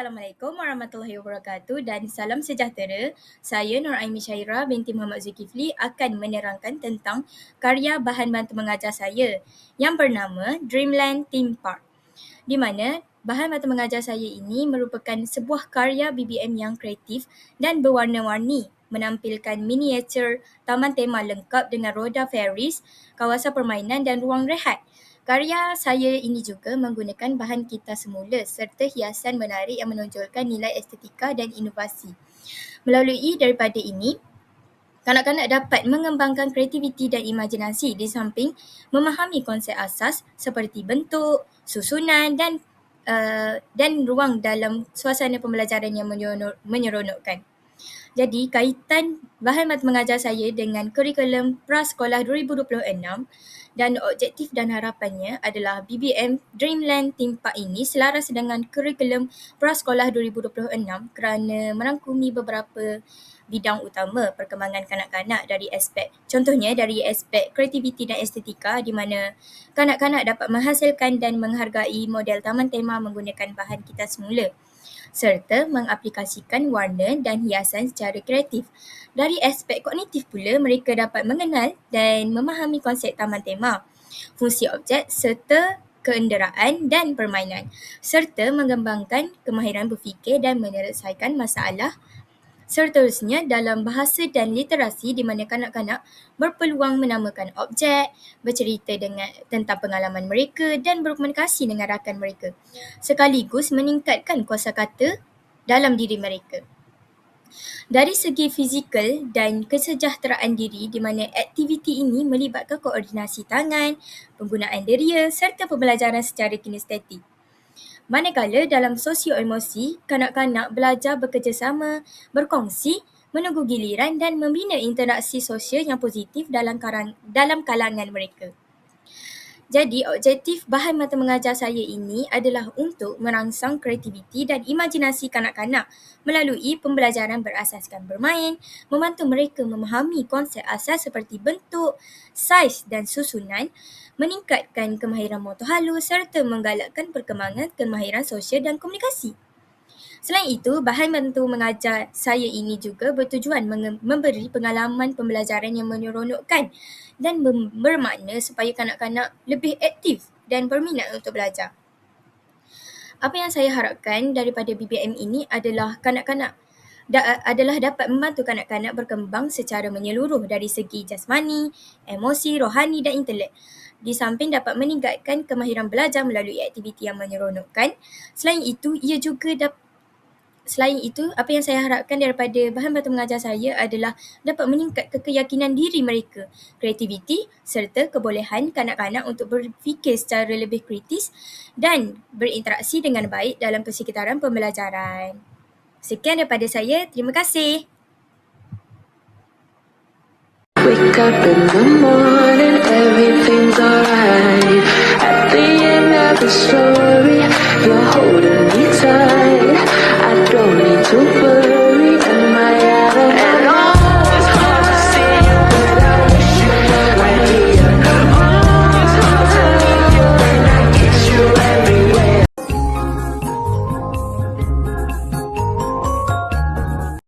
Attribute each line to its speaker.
Speaker 1: Assalamualaikum warahmatullahi wabarakatuh dan salam sejahtera. Saya Nur Aimi Syaira binti Muhammad Zulkifli akan menerangkan tentang karya bahan bantu mengajar saya yang bernama Dreamland Theme Park, di mana bahan bantu mengajar saya ini merupakan sebuah karya BBM yang kreatif dan berwarna-warni, menampilkan miniatur taman tema lengkap dengan roda Ferris, kawasan permainan dan ruang rehat. Karya saya ini juga menggunakan bahan kita semula serta hiasan menarik yang menonjolkan nilai estetika dan inovasi. Melalui daripada ini, kanak-kanak dapat mengembangkan kreativiti dan imajinasi di samping memahami konsep asas seperti bentuk, susunan dan ruang dalam suasana pembelajaran yang menyeronokkan. Jadi, kaitan bahan bantu mengajar saya dengan kurikulum Prasekolah 2026 dan objektif dan harapannya adalah BBM Dreamland Theme Park ini selaras dengan kurikulum Prasekolah 2026 kerana merangkumi beberapa bidang utama perkembangan kanak-kanak contohnya dari aspek kreativiti dan estetika, di mana kanak-kanak dapat menghasilkan dan menghargai model taman tema menggunakan bahan kita semula, serta mengaplikasikan warna dan hiasan secara kreatif. Dari aspek kognitif pula, mereka dapat mengenal dan memahami konsep taman tema, fungsi objek serta keenderaan dan permainan, serta mengembangkan kemahiran berfikir dan menyelesaikan masalah. Seterusnya, dalam bahasa dan literasi di mana kanak-kanak berpeluang menamakan objek, bercerita tentang pengalaman mereka dan berkomunikasi dengan rakan mereka, sekaligus meningkatkan kosakata dalam diri mereka. Dari segi fizikal dan kesejahteraan diri, di mana aktiviti ini melibatkan koordinasi tangan, penggunaan deria serta pembelajaran secara kinestetik. Manakala dalam sosio-emosi, kanak-kanak belajar bekerjasama, berkongsi, menunggu giliran dan membina interaksi sosial yang positif dalam kalangan mereka. Jadi, objektif bahan bantu mengajar saya ini adalah untuk merangsang kreativiti dan imajinasi kanak-kanak melalui pembelajaran berasaskan bermain, membantu mereka memahami konsep asas seperti bentuk, saiz dan susunan, meningkatkan kemahiran motor halus serta menggalakkan perkembangan kemahiran sosial dan komunikasi. Selain itu, bahan bantu mengajar saya ini juga bertujuan memberi pengalaman pembelajaran yang menyeronokkan dan bermakna supaya kanak-kanak lebih aktif dan berminat untuk belajar. Apa yang saya harapkan daripada BBM ini adalah dapat membantu kanak-kanak berkembang secara menyeluruh dari segi jasmani, emosi, rohani dan intelek. Di samping dapat meningkatkan kemahiran belajar melalui aktiviti yang menyeronokkan. Selain itu, apa yang saya harapkan daripada bahan bantu mengajar saya adalah dapat meningkatkan keyakinan diri mereka, kreativiti serta kebolehan kanak-kanak untuk berfikir secara lebih kritis dan berinteraksi dengan baik dalam persekitaran pembelajaran. Sekian daripada saya, terima kasih.
Speaker 2: Wake up in the morning, everything's alright. At the end of the story.